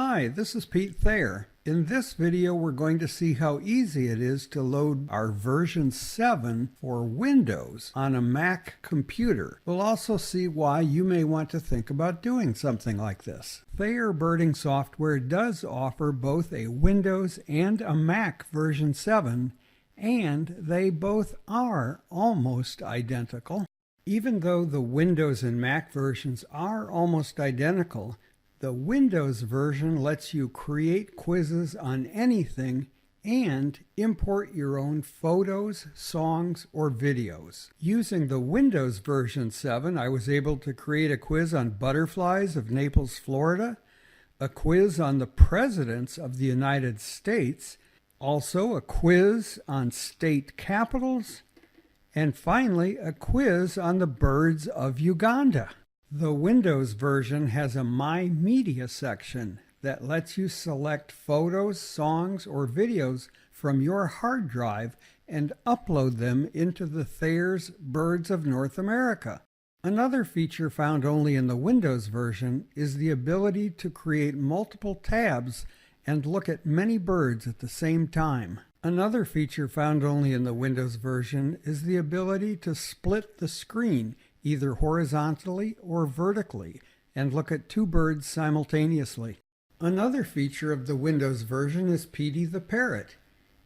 Hi, this is Pete Thayer. In this video, we're going to see how easy it is to load our version 7 for Windows on a Mac computer. We'll also see why you may want to think about doing something like this. Thayer Birding software does offer both a Windows and a Mac version 7, and they both are almost identical. Even though the Windows and Mac versions are almost identical, the Windows version lets you create quizzes on anything and import your own photos, songs, or videos. Using the Windows version 7, I was able to create a quiz on butterflies of Naples, Florida, a quiz on the presidents of the United States, also a quiz on state capitals, and finally a quiz on the birds of Uganda. The Windows version has a My Media section that lets you select photos, songs, or videos from your hard drive and upload them into the Thayer's Birds of North America. Another feature found only in the Windows version is the ability to create multiple tabs and look at many birds at the same time. Another feature found only in the Windows version is the ability to split the screen either horizontally or vertically, and look at two birds simultaneously. Another feature of the Windows version is Petey the Parrot.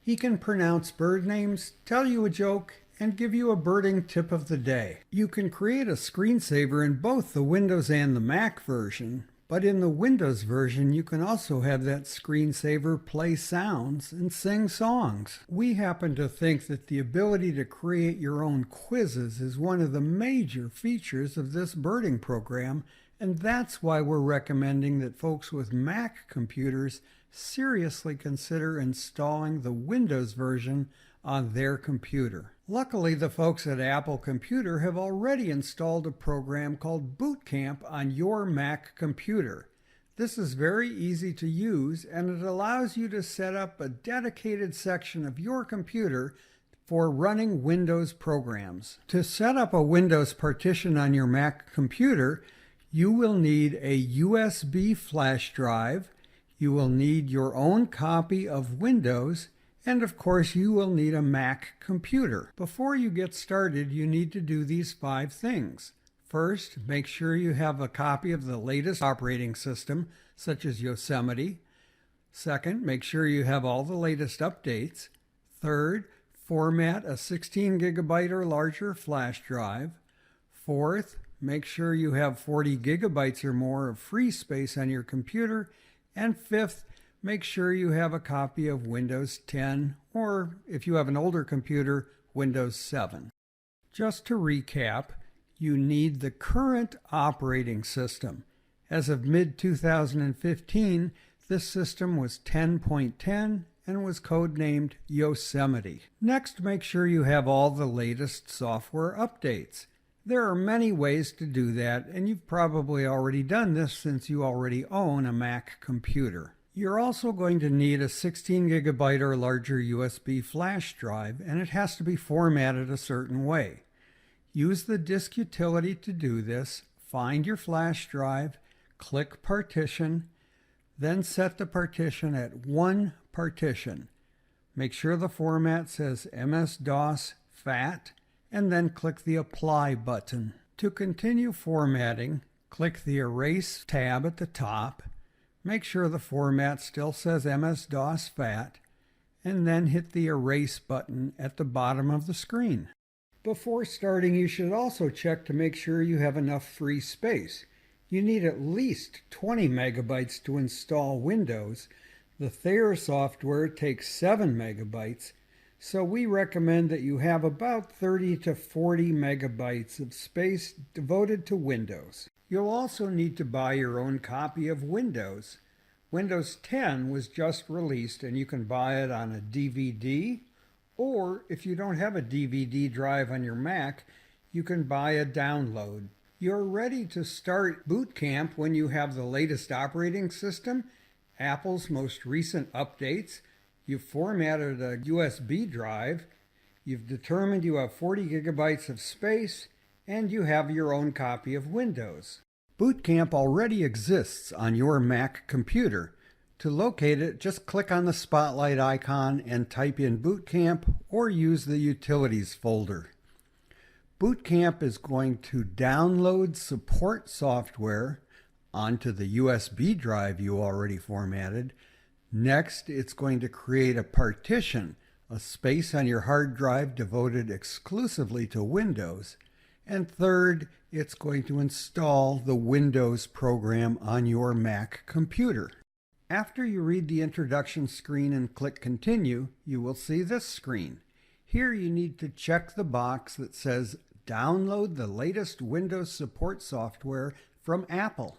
He can pronounce bird names, tell you a joke, and give you a birding tip of the day. You can create a screensaver in both the Windows and the Mac version, but in the Windows version you can also have that screensaver play sounds and sing songs. We happen to think that the ability to create your own quizzes is one of the major features of this birding program, and that's why we're recommending that folks with Mac computers seriously consider installing the Windows version on their computer. Luckily, the folks at Apple Computer have already installed a program called Bootcamp on your Mac computer. This is very easy to use, and it allows you to set up a dedicated section of your computer for running Windows programs. To set up a Windows partition on your Mac computer, you will need a USB flash drive, you will need your own copy of Windows, and of course you will need a Mac computer. Before you get started, you need to do these 5 things. First, make sure you have a copy of the latest operating system, such as Yosemite. Second, make sure you have all the latest updates. Third, format a 16 gigabyte or larger flash drive. Fourth, make sure you have 40 gigabytes or more of free space on your computer. And fifth, make sure you have a copy of Windows 10, or if you have an older computer, Windows 7. Just to recap, you need the current operating system. As of mid-2015, this system was 10.10 and was codenamed Yosemite. Next, make sure you have all the latest software updates. There are many ways to do that, and you've probably already done this since you already own a Mac computer. You're also going to need a 16 gigabyte or larger USB flash drive, and it has to be formatted a certain way. Use the disk utility to do this. Find your flash drive, click Partition, then set the partition at 1 partition. Make sure the format says MS-DOS FAT, and then click the Apply button. To continue formatting, click the Erase tab at the top. Make sure the format still says MS-DOS FAT, and then hit the Erase button at the bottom of the screen. Before starting, you should also check to make sure you have enough free space. You need at least 20 megabytes to install Windows. The Thayer software takes 7 megabytes, so we recommend that you have about 30 to 40 megabytes of space devoted to Windows. You'll also need to buy your own copy of Windows. Windows 10 was just released, and you can buy it on a DVD, or if you don't have a DVD drive on your Mac, you can buy a download. You're ready to start Bootcamp when you have the latest operating system, Apple's most recent updates, you've formatted a USB drive, you've determined you have 40 gigabytes of space, and you have your own copy of Windows. Bootcamp already exists on your Mac computer, To locate it, just click on the spotlight icon and type in Bootcamp or use the Utilities folder. Bootcamp is going to download support software onto the USB drive you already formatted. Next, it's going to create a partition, a space on your hard drive devoted exclusively to Windows. And third, it's going to install the Windows program on your Mac computer. After you read the introduction screen and click Continue, you will see this screen. Here you need to check the box that says Download the latest Windows support software from Apple.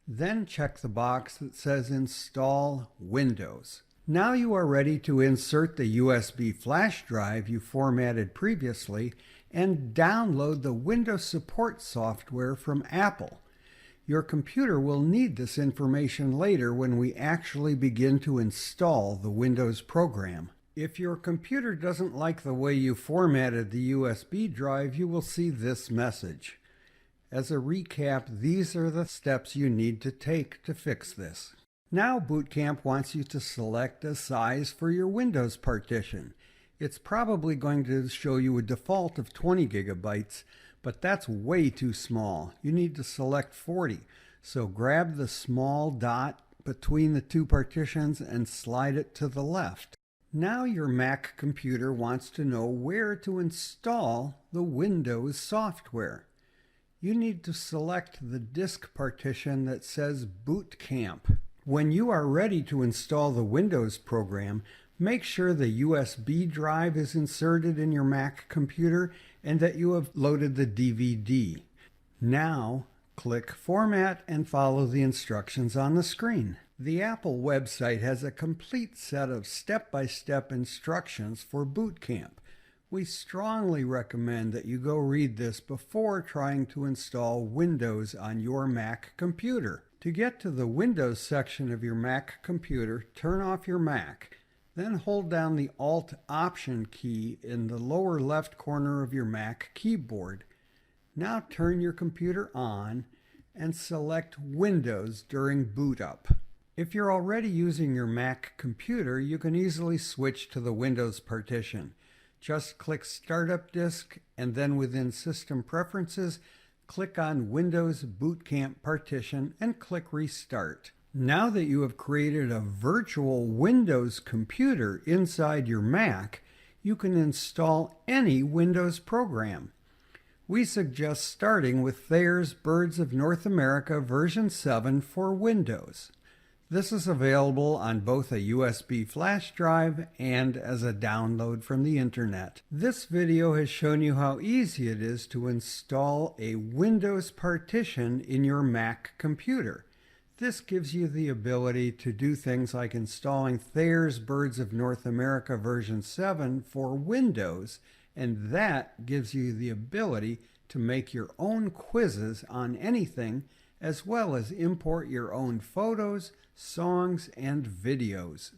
Then check the box that says Install Windows. Now you are ready to insert the USB flash drive you formatted previously and download the Windows support software from Apple. Your computer will need this information later when we actually begin to install the Windows program. If your computer doesn't like the way you formatted the USB drive, you will see this message. As a recap, these are the steps you need to take to fix this. Now Bootcamp wants you to select a size for your Windows partition. It's probably going to show you a default of 20 gigabytes, but that's way too small. You need to select 40. So grab the small dot between the two partitions and slide it to the left. Now your Mac computer wants to know where to install the Windows software. You need to select the disk partition that says Bootcamp. When you are ready to install the Windows program, make sure the USB drive is inserted in your Mac computer and that you have loaded the DVD. Now, click Format and follow the instructions on the screen. The Apple website has a complete set of step-by-step instructions for Bootcamp. We strongly recommend that you go read this before trying to install Windows on your Mac computer. To get to the Windows section of your Mac computer, turn off your Mac. Then hold down the Alt-Option key in the lower left corner of your Mac keyboard. Now turn your computer on and select Windows during boot up. If you're already using your Mac computer, you can easily switch to the Windows partition. Just click Startup Disk and then within System Preferences, click on Windows Bootcamp Partition and click Restart. Now that you have created a virtual Windows computer inside your Mac, you can install any Windows program. We suggest starting with Thayer's Birds of North America version 7 for Windows. This is available on both a USB flash drive and as a download from the internet. This video has shown you how easy it is to install a Windows partition in your Mac computer. This gives you the ability to do things like installing Thayer's Birds of North America version 7 for Windows, and that gives you the ability to make your own quizzes on anything, as well as import your own photos, songs, and videos.